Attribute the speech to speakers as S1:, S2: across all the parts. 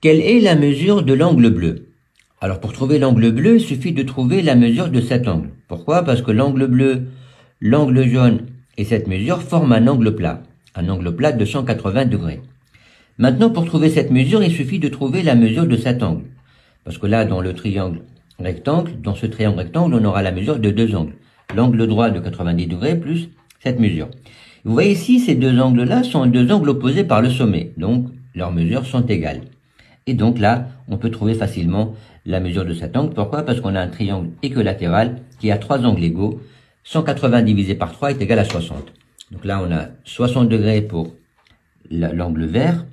S1: Quelle est la mesure de l'angle bleu? Alors pour trouver l'angle bleu, il suffit de trouver la mesure de cet angle. Pourquoi? Parce que l'angle bleu, l'angle jaune et cette mesure forment un angle plat de 180 degrés. Maintenant, pour trouver cette mesure, il suffit de trouver la mesure de cet angle. Parce que là, dans ce triangle rectangle, on aura la mesure de deux angles. L'angle droit de 90 degrés plus cette mesure. Vous voyez ici, ces deux angles-là sont deux angles opposés par le sommet. Donc, leurs mesures sont égales. Et donc là, on peut trouver facilement la mesure de cet angle. Pourquoi? Parce qu'on a un triangle équilatéral qui a trois angles égaux. 180 divisé par 3 est égal à 60. Donc là, on a 60 degrés pour l'angle vert.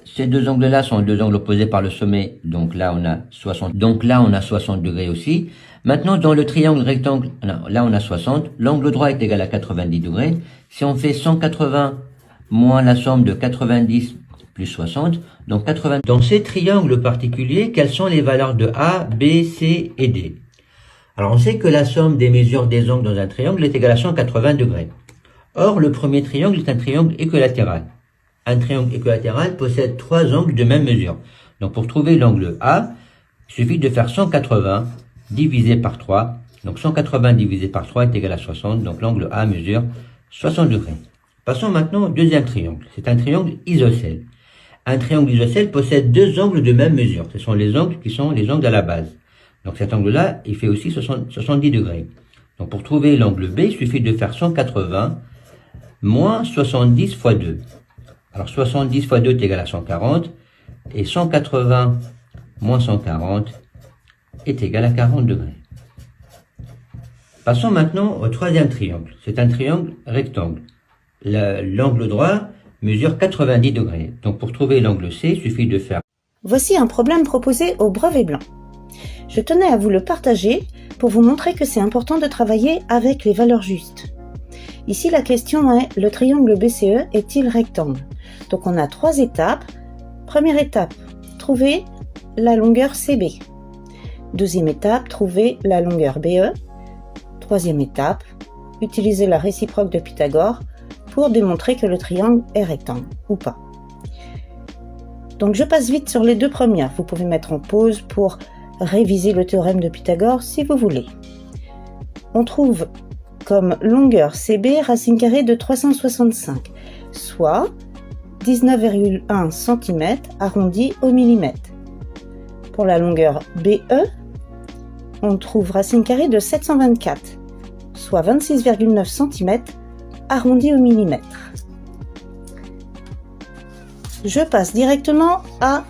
S1: Ces deux angles-là sont deux angles opposés par le sommet. Donc là, on a 60. Donc là, on a 60 degrés aussi. Maintenant, dans le triangle rectangle, là, on a 60. L'angle droit est égal à 90 degrés. Si on fait 180 moins la somme de 90 plus 60, donc 80. Dans ces triangles particuliers, quelles sont les valeurs de A, B, C et D? Alors on sait que la somme des mesures des angles dans un triangle est égale à 180 degrés. Or, le premier triangle est un triangle équilatéral. Un triangle équilatéral possède trois angles de même mesure. Donc pour trouver l'angle A, il suffit de faire 180 divisé par 3. Donc 180 divisé par 3 est égal à 60. Donc l'angle A mesure 60 degrés. Passons maintenant au deuxième triangle. C'est un triangle isocèle. Un triangle isocèle possède deux angles de même mesure. Ce sont les angles qui sont les angles à la base. Donc cet angle-là, il fait aussi 70 degrés. Donc pour trouver l'angle B, il suffit de faire 180 moins 70 fois 2. Alors 70 fois 2 est égal à 140. Et 180 moins 140 est égal à 40 degrés. Passons maintenant au troisième triangle. C'est un triangle rectangle. L'angle droit mesure 90 degrés. Donc pour trouver l'angle C, il suffit de faire...
S2: Voici un problème proposé au brevet blanc. Je tenais à vous le partager pour vous montrer que c'est important de travailler avec les valeurs justes. Ici, la question est, le triangle BCE est-il rectangle? Donc on a trois étapes. Première étape, trouver la longueur CB. Deuxième étape, trouver la longueur BE. Troisième étape, utiliser la réciproque de Pythagore pour démontrer que le triangle est rectangle ou pas. Donc je passe vite sur les deux premières. Vous pouvez mettre en pause pour réviser le théorème de Pythagore si vous voulez. On trouve comme longueur CB racine carrée de 365, soit 19,1 cm arrondi au millimètre. Pour la longueur BE, on trouve racine carrée de 724, soit 26,9 cm arrondi au millimètre. Je passe directement à